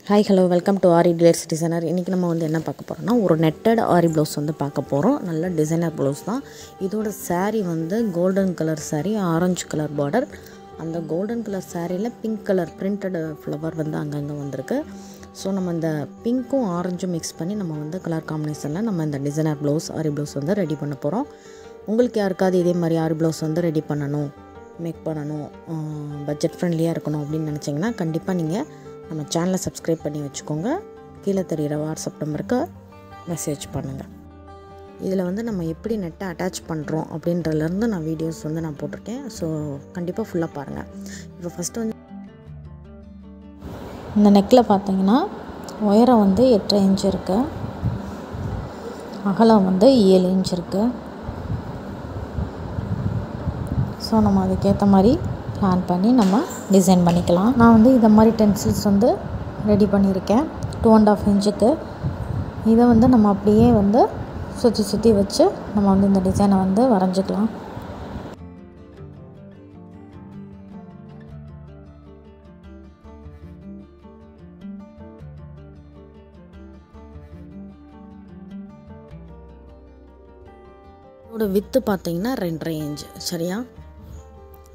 Hi hello welcome to aari delights designer. இன்றைக்கி நம்ம என்ன பார்க்க போகிறோம்னா, ஒரு நெட்டட் ஆரி ப்ளவுஸ் பார்க்க போகிறோம். நல்ல டிசைனர் ப்ளவுஸ் தான். இதோட sari golden colour sari, orange colour border. அந்த கோல்டன் கலர் சாரியில் பிங்க் கலர் பிரிண்டட் ஃப்ளவர் அங்கங்கே வந்திருக்கு. ஸோ நம்ம இந்த பிங்க்கும் ஆரஞ்சும் மிக்ஸ் பண்ணி நம்ம கலர் காம்பினேஷனில் நம்ம இந்த டிசைனர் ப்ளவுஸ் ஆரி ப்ளவுஸ் ரெடி பண்ண போகிறோம். உங்களுக்கு யாருக்காவது இதே மாதிரி ஆரி ப்ளவுஸ் ரெடி பண்ணணும், மேக் பண்ணணும், பட்ஜெட் ஃப்ரெண்ட்லியாக இருக்கணும் அப்படின்னு நினச்சிங்கன்னா கண்டிப்பாக நீங்கள் நம்ம சேனலை சப்ஸ்கிரைப் பண்ணி வச்சுக்கோங்க. கீழே தெரிகிற வாட்ஸ்அப் நம்பருக்கு மெசேஜ் பண்ணுங்கள். இதில் நம்ம எப்படி நெட்டை அட்டாச் பண்ணுறோம் அப்படின்றதுலேருந்து நான் வீடியோஸ் நான் போட்டிருக்கேன். ஸோ கண்டிப்பாக ஃபுல்லாக பாருங்கள். இப்போ ஃபஸ்ட்டு இந்த நெக்கில் பார்த்தீங்கன்னா உயரம் 8.5 இன்ச் இருக்குது, அகலம் 7 இன்ச் இருக்குது. ஸோ நம்ம அதுக்கேற்ற மாதிரி பிளான் பண்ணி நம்ம டிசைன் பண்ணிக்கலாம். நான் இதை மாதிரி டென்சில்ஸ் ரெடி பண்ணியிருக்கேன் 2.5 இன்ச்சுக்கு. இதை நம்ம அப்படியே சுற்றி சுற்றி வச்சு நம்ம இந்த டிசைனை வரைஞ்சிக்கலாம். இதோட வித்து பார்த்தீங்கன்னா 2.5 இன்ச் சரியா.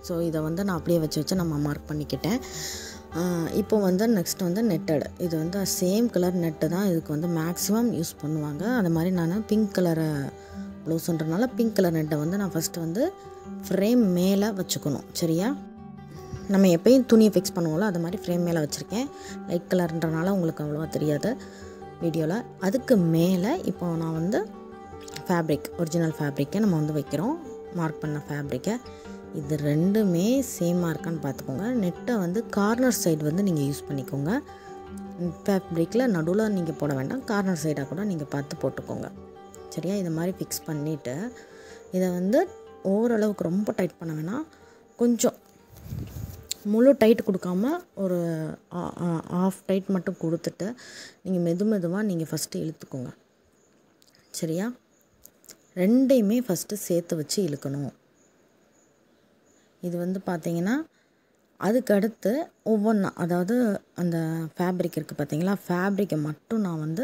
ஸோ இதை நான் அப்படியே வச்சு நம்ம மார்க் பண்ணிக்கிட்டேன். இப்போ நெக்ஸ்ட் நெட்டட். இது சேம் கலர் நெட்டு தான் இதுக்கு மேக்ஸிமம் யூஸ் பண்ணுவாங்க. அது மாதிரி நான் பிங்க் கலரை ப்ளவுஸுன்றனால பிங்க் கலர் நெட்டை நான் ஃபஸ்ட்டு ஃப்ரேம் மேலே வச்சுக்கணும் சரியா. நம்ம எப்பயும் துணியை ஃபிக்ஸ் பண்ணுவோம்ல, அது மாதிரி ஃப்ரேம் மேலே வச்சுருக்கேன். லைட் கலர்ன்றனால உங்களுக்கு அவ்வளோவா தெரியாது வீடியோவில். அதுக்கு மேலே இப்போ நான் ஃபேப்ரிக், ஒரிஜினல் ஃபேப்ரிக்கை நம்ம வைக்கிறோம். மார்க் பண்ண ஃபேப்ரிக்கை இது ரெண்டுமே சேமாக இருக்கான்னு பார்த்துக்கோங்க. நெட்டை கார்னர் சைடு நீங்கள் யூஸ் பண்ணிக்கோங்க. ஃபேப்ரிக்கில் நடுவில் நீங்கள் போட வேண்டாம், கார்னர் சைடாக கூட நீங்கள் பார்த்து போட்டுக்கோங்க சரியா. இதை மாதிரி ஃபிக்ஸ் பண்ணிவிட்டு இதை ஓரளவுக்கு ரொம்ப டைட் பண்ண வேணாம், கொஞ்சம் முழு டைட் கொடுக்காம ஒரு ஆஃப் டைட் மட்டும் கொடுத்துட்டு நீங்கள் மெதுவாக நீங்கள் ஃபஸ்ட்டு இழுத்துக்கோங்க சரியா. ரெண்டையுமே ஃபஸ்ட்டு சேர்த்து வச்சு இழுக்கணும். இது பார்த்தீங்கன்னா அதுக்கடுத்து ஒவ்வொன்றா, அதாவது அந்த ஃபேப்ரிக் இருக்குது பார்த்தீங்களா, ஃபேப்ரிக்கை மட்டும் நான்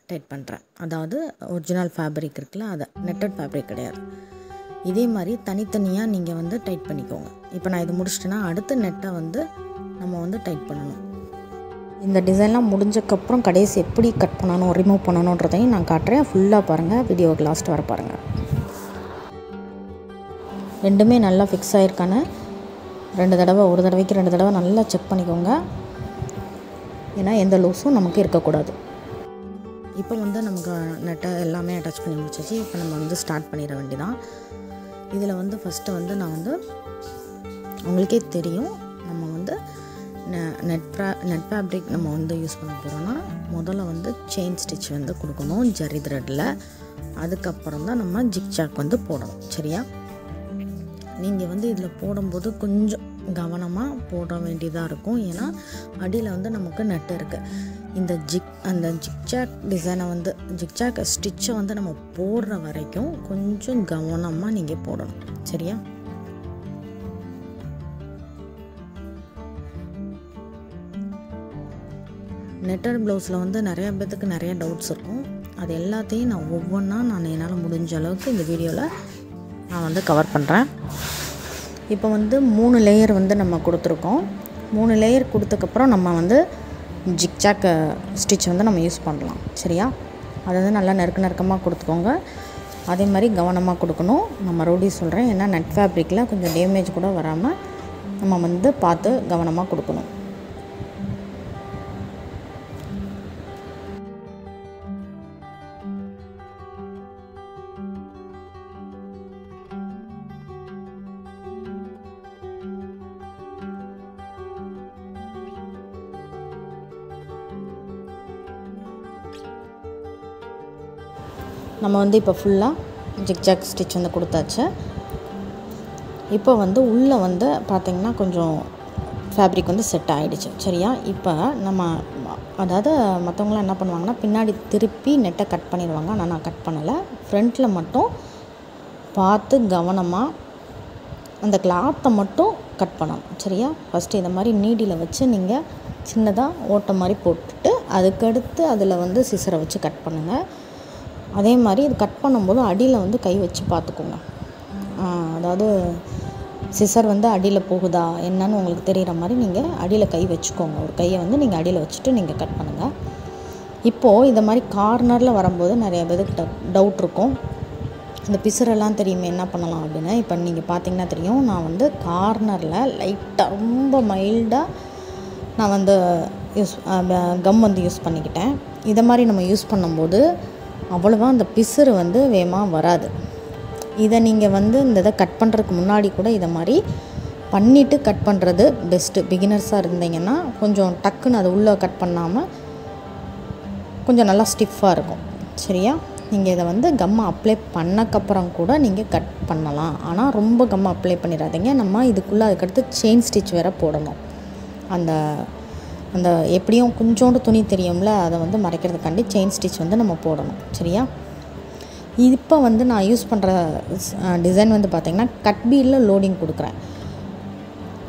டைட் பண்ணுறேன். அதாவது ஒரிஜினல் ஃபேப்ரிக் இருக்குல்ல, அதை நெட்டட் ஃபேப்ரிக் கிடையாது. இதே மாதிரி தனித்தனியாக நீங்கள் டைட் பண்ணிக்கோங்க. இப்போ நான் இது முடிச்சிட்டேன்னா அடுத்த நெட்டை நம்ம டைட் பண்ணணும். இந்த டிசைன்லாம் முடிஞ்சக்கப்புறம் கடைசி எப்படி கட் பண்ணணும், ரிமூவ் பண்ணணுன்றதையும் நான் காட்டுறேன். ஃபுல்லாக பாருங்கள், வீடியோவுக்கு லாஸ்ட் வர பாருங்கள். ரெண்டுமே நல்லா ஃபிக்ஸ் ஆகிருக்கான்னு ஒரு தடவைக்கு 2 தடவை நல்லா செக் பண்ணிக்கோங்க. ஏன்னா எந்த லூஸும் நமக்கு இருக்கக்கூடாது. இப்போ நமக்கு நெட்டை எல்லாமே அட்டாச் பண்ணி முடிச்சாச்சு. இப்போ நம்ம ஸ்டார்ட் பண்ணிட வேண்டியதான். இதில் ஃபஸ்ட்டு நான் உங்களுக்கே தெரியும், நம்ம நெட் ஃபேப்ரிக் நம்ம யூஸ் பண்ண போகிறோன்னா முதல்ல செயின் ஸ்டிச் கொடுக்கணும் ஜரி த்ரெட்டில். அதுக்கப்புறம் தான் நம்ம ஜிக்ஜாக் போடணும் சரியா. நீங்கள் இதில் போடும்போது கொஞ்சம் கவனமாக போட வேண்டியதாக இருக்கும். ஏன்னா அடியில் நமக்கு நெட்டு இருக்குது. அந்த ஜிக்ஜாக் டிசைனை ஜிக்ஜாக் ஸ்டிச்சை நம்ம போடுற வரைக்கும் கொஞ்சம் கவனமாக நீங்கள் போடணும் சரியா. நெட்டட் ப்ளவுஸில் நிறைய பேத்துக்கு நிறைய டவுட்ஸ் இருக்கும். அது எல்லாத்தையும் நான் ஒவ்வொன்றா என்னால் முடிஞ்ச அளவுக்கு இந்த வீடியோவில் நான் கவர் பண்ணுறேன். இப்போ 3 லேயர் நம்ம கொடுத்துருக்கோம். 3 லேயர் கொடுத்ததுக்கப்புறம் நம்ம ஜிக்ஜாக் ஸ்டிச் நம்ம யூஸ் பண்ணலாம் சரியா. அதை நல்லா நெருக்கமாக கொடுத்துக்கோங்க. அதே மாதிரி கவனமாக கொடுக்கணும். நான் மறுபடியும் சொல்கிறேன், ஏன்னா நெட் ஃபேப்ரிக்கில் கொஞ்சம் டேமேஜ் கூட வராமல் நம்ம பார்த்து கவனமாக கொடுக்கணும். நம்ம இப்போ ஃபுல்லாக ஜிக்ஜாக் ஸ்டிச் கொடுத்தாச்சு. இப்போ உள்ளே பார்த்திங்கன்னா கொஞ்சம் ஃபேப்ரிக் செட் ஆகிடுச்சு சரியா. இப்போ நம்ம அதாவது மற்றவங்களாம் என்ன பண்ணுவாங்கன்னா பின்னாடி திருப்பி நெட்டை கட் பண்ணிடுவாங்க. ஆனால் நான் கட் பண்ணலை. ஃப்ரண்ட்டில் மட்டும் பார்த்து கவனமாக அந்த கிளாத்தை மட்டும் கட் பண்ணணும் சரியா. ஃபஸ்ட்டு இதை மாதிரி நீடியில் வச்சு நீங்கள் சின்னதாக ஓட்டை மாதிரி போட்டுட்டு அதுக்கடுத்து அதில் வந்து சிசரை வச்சு கட் பண்ணுங்கள். அதே மாதிரி இது கட் பண்ணும்போது அடியில் வந்து கை வச்சு பார்த்துக்கோங்க. அதாவது சிசர் வந்து அடியில் போகுதா என்னன்னு உங்களுக்கு தெரிகிற மாதிரி நீங்கள் அடியில் கை வச்சுக்கோங்க. ஒரு கையை வந்து நீங்கள் அடியில் வச்சுட்டு நீங்கள் கட் பண்ணுங்கள். இப்போது இந்த மாதிரி கார்னரில் வரும்போது நிறைய பேருக்கு டவுட் இருக்கும், இந்த பிசுரெல்லாம் தெரியுமே என்ன பண்ணலாம் அப்படின்னு. இப்போ நீங்கள் பார்த்தீங்கன்னா தெரியும், நான் வந்து கார்னரில் லைட்டாக ரொம்ப மைல்டாக நான் வந்து கம் வந்து யூஸ் பண்ணிக்கிட்டேன். இதை மாதிரி நம்ம யூஸ் பண்ணும்போது அவ்வளோவா அந்த பிசுறு வந்து வேகமாக வராது. இதை நீங்கள் வந்து இந்த இதை கட் பண்ணுறதுக்கு முன்னாடி கூட இதை மாதிரி பண்ணிவிட்டு கட் பண்ணுறது பெஸ்ட்டு. பிகினர்ஸாக இருந்தீங்கன்னா கொஞ்சம் டக்குன்னு அதை உள்ளே கட் பண்ணாமல் கொஞ்சம் நல்லா ஸ்டிஃபாக இருக்கும். சரியா? நீங்கள் இதை வந்து கம்மை அப்ளை பண்ணக்கப்புறம் கூட நீங்கள் கட் பண்ணலாம். ஆனால் ரொம்ப கம்மை அப்ளை பண்ணிடாதீங்க. நம்ம இதுக்குள்ளே அதுக்கடுத்து செயின் ஸ்டிச் வேறு போடணும். அந்த அந்த எப்படியும் கொஞ்சோண்டு துணி தெரியும்ல, அதை வந்து மறைக்கிறதுக்காண்டி செயின் ஸ்டிச் வந்து நம்ம போடணும். சரியா? இப்போ வந்து நான் யூஸ் பண்ணுற டிசைன் வந்து பார்த்திங்கன்னா கட் பீடில் லோடிங் கொடுக்குறேன்.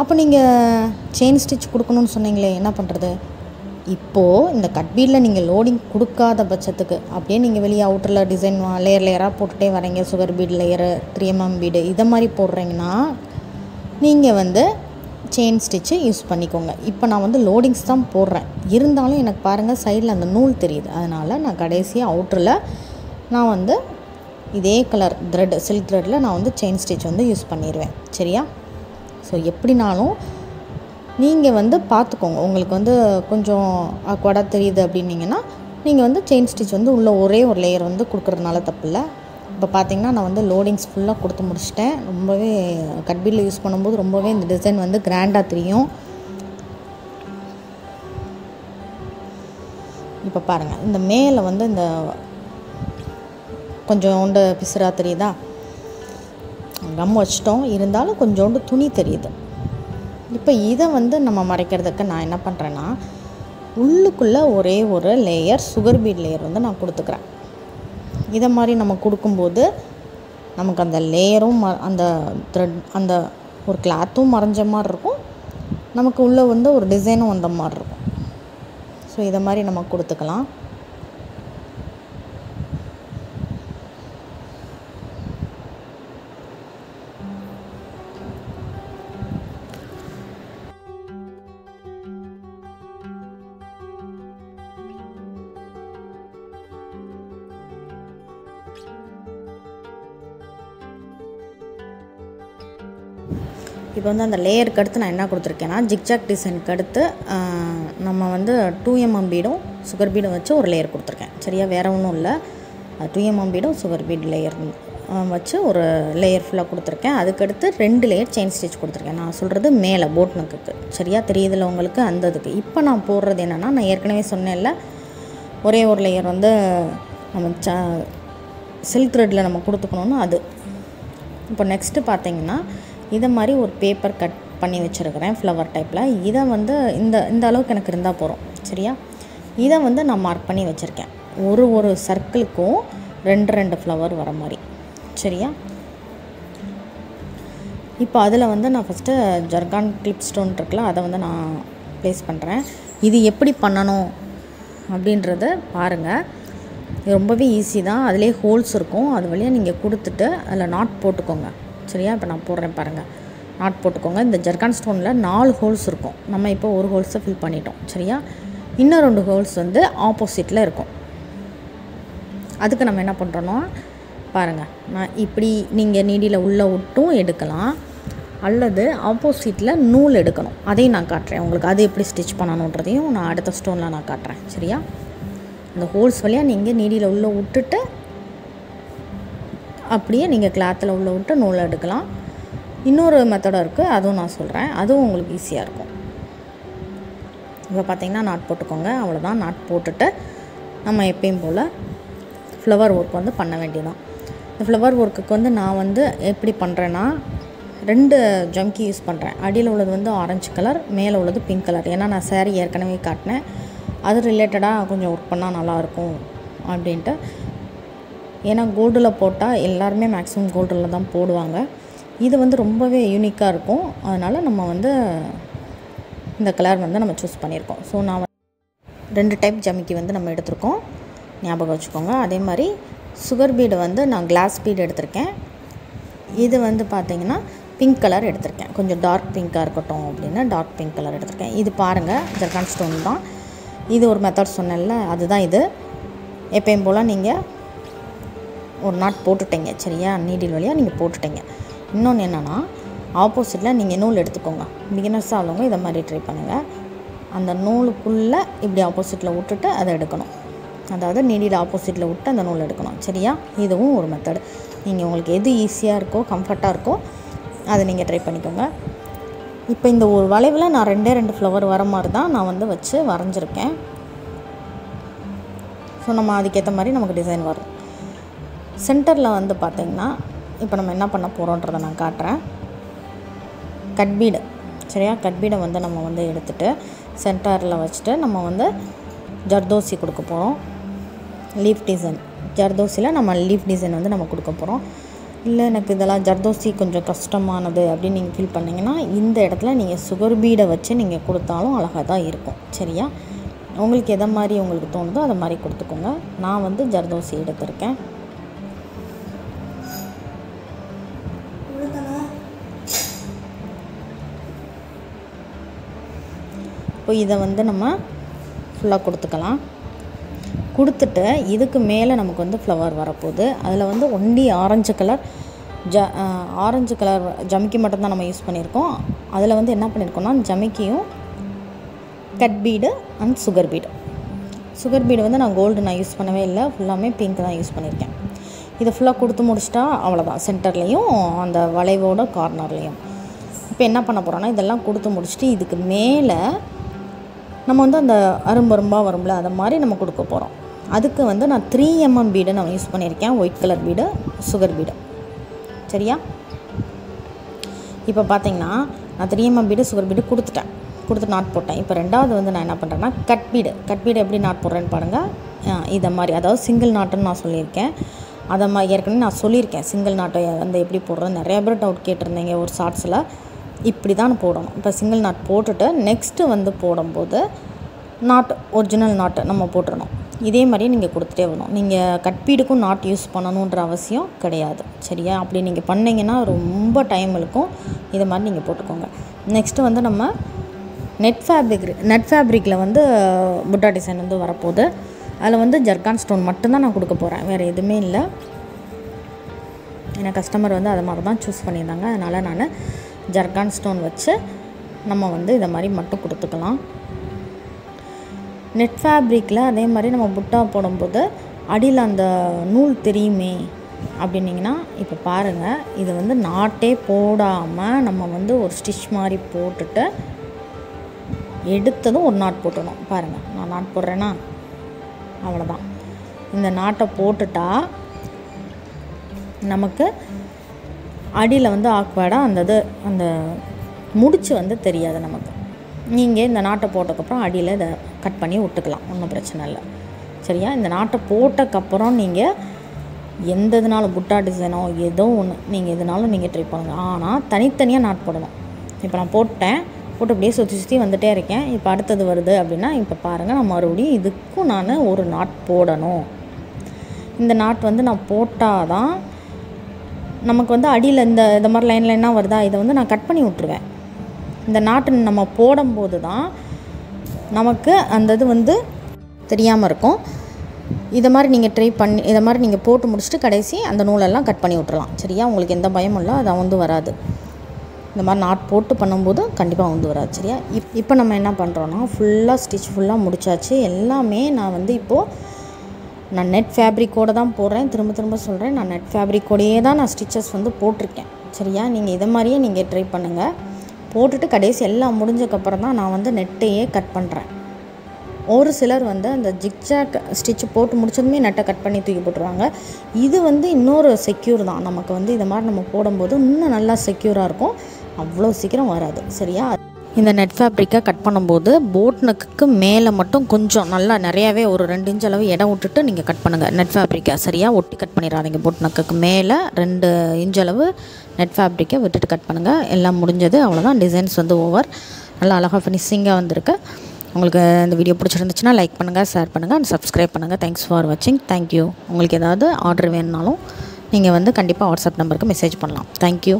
அப்போ நீங்கள் செயின் ஸ்டிச் கொடுக்கணுன்னு சொன்னீங்களே, என்ன பண்ணுறது? இப்போது இந்த கட் பீடில் நீங்கள் லோடிங் கொடுக்காத பட்சத்துக்கு அப்படியே நீங்கள் வெளியே அவுட்டரில் டிசைன் லேயராக போட்டுகிட்டே வரீங்க, sugar bead layer, 3mm bead இதை மாதிரி போடுறீங்கன்னா நீங்கள் வந்து செயின் ஸ்டிச்சு யூஸ் பண்ணிக்கோங்க. இப்போ நான் வந்து லோடிங்ஸ் தான் போடுறேன், இருந்தாலும் எனக்கு பாருங்கள் சைடில் அந்த நூல் தெரியுது. அதனால் நான் கடைசியாக அவுட்டரில் நான் வந்து இதே கலர் த்ரெட் சில்க் த்ரெட்டில் நான் வந்து செயின் ஸ்டிச் வந்து யூஸ் பண்ணிடுவேன். சரியா? ஸோ எப்படினாலும் நீங்கள் வந்து பார்த்துக்கோங்க. உங்களுக்கு வந்து கொஞ்சம் ஆக்வர்டாக தெரியுது அப்படின்னீங்கன்னா நீங்கள் வந்து செயின் ஸ்டிச் வந்து உள்ள ஒரே ஒரு லேயர் வந்து கொடுக்குறதுனால தப்பு இல்லை. இப்போ பார்த்தீங்கன்னா நான் வந்து லோடிங்ஸ் ஃபுல்லாக கொடுத்து முடிச்சிட்டேன். ரொம்பவே கட் பீடில் யூஸ் பண்ணும்போது ரொம்பவே இந்த டிசைன் வந்து கிராண்டாக தெரியும். இப்போ பாருங்கள், இந்த மேலே வந்து இந்த கொஞ்சோண்டு பிசுறாக தெரியுதா? கம் வச்சிட்டோம், இருந்தாலும் கொஞ்சோண்டு துணி தெரியுது. இப்போ இதை வந்து நம்ம மறைக்கிறதுக்கு நான் என்ன பண்ணுறேன்னா, உள்ளுக்குள்ளே ஒரே ஒரு லேயர் சுகர் பீட் லேயர் வந்து நான் கொடுத்துக்கிறேன். இதை மாதிரி நம்ம கொடுக்கும்போது நமக்கு அந்த லேயரும் அந்த த்ரெட் அந்த ஒரு கிளாத்தும் மறைஞ்ச மாதிரி இருக்கும், நமக்கு உள்ளே வந்து ஒரு டிசைனும் வந்த மாதிரி இருக்கும். ஸோ இதை மாதிரி நம்ம கொடுத்துக்கலாம். இப்போ வந்து அந்த லேயருக்கு அடுத்து நான் என்ன கொடுத்துருக்கேன்னா, ஜிக்ஜாக் டிசைனுக்கு அடுத்து நம்ம வந்து 2mm பீடும் சுகர் பீடும் வச்சு ஒரு லேயர் கொடுத்துருக்கேன். சரியா? வேறு ஒன்றும் இல்லை, 2mm பீடும் சுகர் பீட் லேயர் வச்சு ஒரு லேயர் ஃபுல்லாக கொடுத்துருக்கேன். அதுக்கடுத்து 2 லேயர் செயின் ஸ்டிச் கொடுத்துருக்கேன். நான் சொல்கிறது மேலே போட் நெக்குக்கு. சரியா? தெரியுதில்ல உங்களுக்கு? அந்த இதுக்கு இப்போ நான் போடுறது என்னென்னா, நான் ஏற்கனவே சொன்னேன்ல, ஒரே ஒரு லேயர் வந்து நம்ம சில்க் த்ரெட்டில் நம்ம கொடுத்துக்கணுன்னு அது. இப்போ நெக்ஸ்ட்டு பார்த்தீங்கன்னா இதை மாதிரி ஒரு பேப்பர் கட் பண்ணி வச்சுருக்கிறேன் ஃப்ளவர் டைப்பில். இதை வந்து இந்த அளவுக்கு எனக்கு இருந்தால் போகிறோம். சரியா? இதை வந்து நான் மார்க் பண்ணி வச்சுருக்கேன். ஒரு சர்க்கிளுக்கும் 2 ஃப்ளவர் வர மாதிரி. சரியா? இப்போ அதில் வந்து நான் ஃபஸ்ட்டு ஜர்கான் கிளிப் ஸ்டோன் இருக்குல்ல, அதை வந்து நான் ப்ளேஸ் பண்ணுறேன். இது எப்படி பண்ணணும் அப்படின்றத பாருங்கள். இது ரொம்பவே ஈஸி தான். அதிலே ஹோல்ஸ் இருக்கும், அது வழியாக நீங்கள் கொடுத்துட்டு அதில் நாட் போட்டுக்கோங்க. சரியா? இப்போ நான் போடுறேன் பாருங்கள், நாட் போட்டுக்கோங்க. இந்த ஜர்கான் ஸ்டோனில் 4 ஹோல்ஸ் இருக்கும். நம்ம இப்போ ஒரு ஹோல்ஸை ஃபில் பண்ணிட்டோம். சரியா? இன்னும் 2 ஹோல்ஸ் வந்து ஆப்போசிட்டில் இருக்கும். அதுக்கு நம்ம என்ன பண்ணுறோன்னா பாருங்கள், நான் இப்படி நீங்கள் நீடியில் உள்ளே விட்டும் எடுக்கலாம், அல்லது ஆப்போசிட்டில் நூல் எடுக்கணும். அதையும் நான் காட்டுறேன் உங்களுக்கு. அது எப்படி ஸ்டிச் பண்ணணுன்றதையும் நான் அடுத்த ஸ்டோனில் நான் காட்டுறேன். சரியா? இந்த ஹோல்ஸ் வழியாக நீங்கள் நீடியில் உள்ளே விட்டுட்டு அப்படியே நீங்கள் கிளாத்தில் உள்ளே விட்டு நூலை எடுக்கலாம். இன்னொரு மெத்தடும் இருக்குது, அதுவும் நான் சொல்கிறேன். அதுவும் உங்களுக்கு ஈஸியாக இருக்கும். இப்போ பார்த்தீங்கன்னா நாட் போட்டுக்கோங்க. அவ்வளோதான். நாட் போட்டுட்டு நம்ம எப்பயும் போல் ஃப்ளவர் ஒர்க் வந்து பண்ண வேண்டியதான். இந்த ஃப்ளவர் ஒர்க்குக்கு வந்து நான் வந்து எப்படி பண்ணுறேன்னா, 2 ஜம்கி யூஸ் பண்ணுறேன். அடியில் உள்ளது வந்து ஆரஞ்சு கலர், மேலே உள்ளது பிங்க் கலர். ஏன்னா நான் சாரீ ஏற்கனவே காட்டினேன், அது ரிலேட்டடாக கொஞ்சம் ஒர்க் பண்ணால் நல்லாயிருக்கும் அப்படின்ட்டு. ஏன்னா கோல்டில் போட்டால் எல்லாருமே மேக்ஸிமம் கோல்டில் தான் போடுவாங்க. இது வந்து ரொம்பவே யூனிக்காக இருக்கும். அதனால் நம்ம வந்து இந்த கலர் வந்து நம்ம சூஸ் பண்ணியிருக்கோம். ஸோ நான் 2 டைப் ஜமிக்கி வந்து நம்ம எடுத்திருக்கோம், ஞாபகம் வச்சுக்கோங்க. அதே மாதிரி சுகர் பீடு வந்து நான் கிளாஸ் பீடு எடுத்திருக்கேன். இது வந்து பார்த்திங்கன்னா பிங்க் கலர் எடுத்திருக்கேன், கொஞ்சம் டார்க் பிங்காக இருக்கட்டும் அப்படின்னு டார்க் பிங்க் கலர் எடுத்திருக்கேன். இது பாருங்கள் ஜர்கான் ஸ்டோன் தான். இது ஒரு மெத்தட் சொன்னேன்ல, அதுதான் இது. எப்பயும் போல் நீங்கள் ஒரு நாட் போட்டுட்டீங்க சரியா, நீடில் வழியாக நீங்கள் போட்டுட்டீங்க. இன்னொன்று என்னென்னா ஆப்போசிட்டில் நீங்கள் நூல் எடுத்துக்கோங்க. பிகினர்ஸாக உள்ளவங்க இதை மாதிரி ட்ரை பண்ணுங்கள். அந்த நூலுக்குள்ளே இப்படி ஆப்போசிட்டில் விட்டுட்டு அதை எடுக்கணும், அதாவது நீடில் ஆப்போசிட்டில் விட்டு அந்த நூல் எடுக்கணும் சரியா. இதுவும் ஒரு மெத்தடு. நீங்கள் உங்களுக்கு எது ஈஸியாக இருக்கோ கம்ஃபர்ட்டாக இருக்கோ அதை நீங்கள் ட்ரை பண்ணிக்கோங்க. இப்போ இந்த ஒரு வளைவில் நான் 2 ஃப்ளவர் வர மாதிரி தான் நான் வந்து வச்சு வரைஞ்சிருக்கேன். ஸோ நம்ம அதுக்கேற்ற மாதிரி நமக்கு டிசைன் வரும். சென்டரில் வந்து பார்த்திங்கன்னா இப்போ நம்ம என்ன பண்ண போகிறோன்றதை நான் காட்டுறேன். கட்பீடு சரியா, கட்பீடை வந்து நம்ம வந்து எடுத்துகிட்டு சென்டரில் வச்சுட்டு நம்ம வந்து ஜர்தோசி கொடுக்க போகிறோம். லீஃப் டிசைன் ஜர்தோசியில் நம்ம லீஃப் டிசைன் வந்து நம்ம கொடுக்க போகிறோம். இல்லை எனக்கு இதெல்லாம் ஜர்தோசி கொஞ்சம் கஷ்டமானது அப்படின்னு நீங்கள் ஃபீல் பண்ணிங்கன்னா இந்த இடத்துல நீங்கள் சுகர் பீடை வச்சு நீங்கள் கொடுத்தாலும் அழகாக தான் இருக்கும் சரியா. உங்களுக்கு எதை மாதிரி உங்களுக்கு தோணுதோ அதை மாதிரி கொடுத்துக்கோங்க. நான் வந்து ஜர்தோசி எடுத்திருக்கேன். இப்போ இதை வந்து நம்ம ஃபுல்லாக கொடுத்துக்கலாம். கொடுத்துட்டு இதுக்கு மேலே நமக்கு வந்து ஃப்ளவர் வரப்போகுது. அதில் வந்து only orange colour orange colour ஜமிக்கி மட்டும்தான் நம்ம யூஸ் பண்ணியிருக்கோம். அதில் வந்து என்ன பண்ணியிருக்கோம்னா ஜமிக்கியும் cut bead and sugar bead. Sugar bead வந்து நான் கோல்டு நான் யூஸ் பண்ணவே இல்லை, ஃபுல்லாமே பிங்க் தான் யூஸ் பண்ணியிருக்கேன். இதை ஃபுல்லாக கொடுத்து முடிச்சிட்டா அவ்வளோதான், சென்டர்லேயும் அந்த வளைவோட கார்னர்லேயும். இப்போ என்ன பண்ண போகிறோன்னா இதெல்லாம் கொடுத்து முடிச்சுட்டு இதுக்கு மேலே நம்ம வந்து அந்த அரும்பரும்பாக வரும்ல அதை மாதிரி நம்ம கொடுக்க போகிறோம். அதுக்கு வந்து நான் 3mm பீடு நான் யூஸ் பண்ணியிருக்கேன், white colour bead sugar bead சரியா. இப்போ பார்த்திங்கன்னா நான் 3mm பீடு சுகர் பீடு கொடுத்து நாட் போட்டேன். இப்போ ரெண்டாவது வந்து நான் என்ன பண்ணுறேன்னா கட் பீடு எப்படி நாட் போடுறேன்னு பாருங்கள். இதை மாதிரி அதாவது சிங்கிள் நாட்டுன்னு நான் சொல்லியிருக்கேன். அதை மாதிரி ஏற்கனவே நான் சொல்லியிருக்கேன் சிங்கிள் நாட்டை வந்து எப்படி போடுறது. நிறையா பேர் டவுட் கேட்டிருந்தீங்க ஒரு ஷார்ட்ஸில். இப்படி தான் போடணும். இப்போ சிங்கிள் நாட் போட்டுட்டு நெக்ஸ்ட்டு வந்து போடும்போது நாட் ஒரிஜினல் நாட்டு நம்ம போட்டுடணும். இதே மாதிரியே நீங்கள் கொடுத்துட்டே வரணும். நீங்கள் கட்பீடுக்கும் நாட் யூஸ் பண்ணணுன்ற அவசியம் கிடையாது சரியா. அப்படி நீங்கள் பண்ணிங்கன்னா ரொம்ப டைம் இருக்கும். இதை மாதிரி நீங்கள் போட்டுக்கோங்க. நெக்ஸ்ட்டு வந்து நம்ம நெட் ஃபேப்ரிக்கில் வந்து புட்டா டிசைன் வந்து வரப்போகுது. அதில் வந்து ஜர்கான் ஸ்டோன் மட்டும்தான் நான் கொடுக்க போகிறேன், வேறு எதுவுமே இல்லை. ஏன்னா கஸ்டமர் வந்து அதை மாதிரி தான் சூஸ் பண்ணியிருந்தாங்க. அதனால் நான் ஜர்கான் ஸ்டோன் வச்சு நம்ம வந்து இதை மாதிரி மட்டும் கொடுத்துக்கலாம். நெட் ஃபேப்ரிக்கில் அதே மாதிரி நம்ம புட்டா போடும்போது அடியில் அந்த நூல் தெரியுமே அப்படின்னிங்கன்னா இப்போ பாருங்கள், இது வந்து நாட்டே போடாமல் நம்ம வந்து ஒரு ஸ்டிச் மாதிரி போட்டுட்டு எடுத்ததும் ஒரு நாட் போட்டணும். பாருங்கள் நான் நாட் போடுறேன்னா அவ்வளோதான். இந்த நாட்டை போட்டுட்டா நமக்கு அடியில் வந்து ஆக்வர்டாக அந்த முடிச்சு வந்து தெரியாது நமக்கு. நீங்கள் இந்த நாட்டை போட்டதுக்கப்புறம் அடியில் இதை கட் பண்ணி விட்டுக்கலாம், ஒன்றும் பிரச்சனை இல்லை சரியா. இந்த நாட்டை போட்டக்கப்புறம் நீங்கள் எந்த இதனாலும் புட்டா டிசைனோ ஏதோ ஒன்று நீங்கள் எதுனாலும் நீங்கள் ட்ரை பண்ணுங்கள். ஆனால் தனித்தனியாக நாட் போடணும். இப்போ நான் போட்டு அப்படியே சுற்றி வந்துகிட்டே இருக்கேன். இப்போ அடுத்தது வருது அப்படின்னா இப்போ பாருங்கள், நான் மறுபடியும் இதுக்கும் நான் ஒரு நாட் போடணும். இந்த நாட் வந்து நான் போட்டால் தான் நமக்கு வந்து அடியில் இந்த மாதிரி லைன்லாம் வருதா, இதை வந்து நான் கட் பண்ணி விட்ருவேன். இந்த நாட்டு நம்ம போடும்போது தான் நமக்கு அந்த இது வந்து தெரியாமல் இருக்கும். இதை மாதிரி நீங்கள் ட்ரை பண்ணி இதை மாதிரி நீங்கள் போட்டு முடிச்சுட்டு கடைசி அந்த நூலெல்லாம் கட் பண்ணி விட்றலாம் சரியா. உங்களுக்கு எந்த பயமும் இல்லை, அது வந்து வராது. இந்த மாதிரி நாட் போட்டு பண்ணும்போது கண்டிப்பாக வந்து வராது சரியா. இப்போ நம்ம என்ன பண்ணுறோன்னா ஃபுல்லாக ஸ்டிச் ஃபுல்லாக முடிச்சாச்சு. எல்லாமே நான் வந்து இப்போது நான் நெட் ஃபேப்ரிக்கோடு தான் போடுறேன். திரும்ப சொல்கிறேன், நான் நெட் ஃபேப்ரிக்கோடையே தான் நான் ஸ்டிச்சஸ் வந்து போட்டிருக்கேன் சரியா. நீங்கள் இதை மாதிரியே நீங்கள் ட்ரை பண்ணுங்கள். போட்டுட்டு கடைசி எல்லாம் முடிஞ்சக்கப்புறம் தான் நான் வந்து நெட்டையே கட் பண்ணுறேன். ஒரு சிலர் வந்து அந்த ஜிக்ஜாக் ஸ்டிச்சு போட்டு முடிச்சதுமே நெட்டை கட் பண்ணி தூக்கி போட்டுருவாங்க. இது வந்து இன்னொரு செக்யூர் தான். நமக்கு வந்து இதை மாதிரி நம்ம போடும்போது இன்னும் நல்லா செக்யூராக இருக்கும், அவ்வளோ சீக்கிரம் வராது சரியா. இந்த நெட் ஃபேப்ரிக்கை கட் பண்ணும்போது போட் நெக்குக்கு மேலே மட்டும் கொஞ்சம் நல்லா நிறையாவே ஒரு 2 இன்ச் அளவு இடம் விட்டுட்டு நீங்கள் கட் பண்ணுங்கள் நெட் ஃபேப்ரிக்கை சரியாக. ஒட்டி கட் பண்ணிடாதீங்க. போட் நெக்குக்கு மேலே 2 இன்ச் அளவு நெட் ஃபேப்ரிக்கை விட்டுட்டு கட் பண்ணுங்கள். எல்லாம் முடிஞ்சது, அவ்வளோதான். டிசைன்ஸ் வந்து ஓவர். நல்லா அழகாக ஃபினிஷிங்காக வந்திருக்கு. உங்களுக்கு இந்த வீடியோ பிடிச்சிருந்துச்சுன்னா லைக் பண்ணுங்கள், ஷேர் பண்ணுங்கள் அண்ட் சப்ஸ்கிரைப் பண்ணுங்கள். தேங்க்ஸ் ஃபார் வாட்சிங். தேங்க்யூ. உங்களுக்கு ஏதாவது ஆர்டர் வேணுனாலும் நீங்கள் வந்து கண்டிப்பாக வாட்ஸ்அப் நம்பருக்கு மெசேஜ் பண்ணலாம். தேங்க்யூ.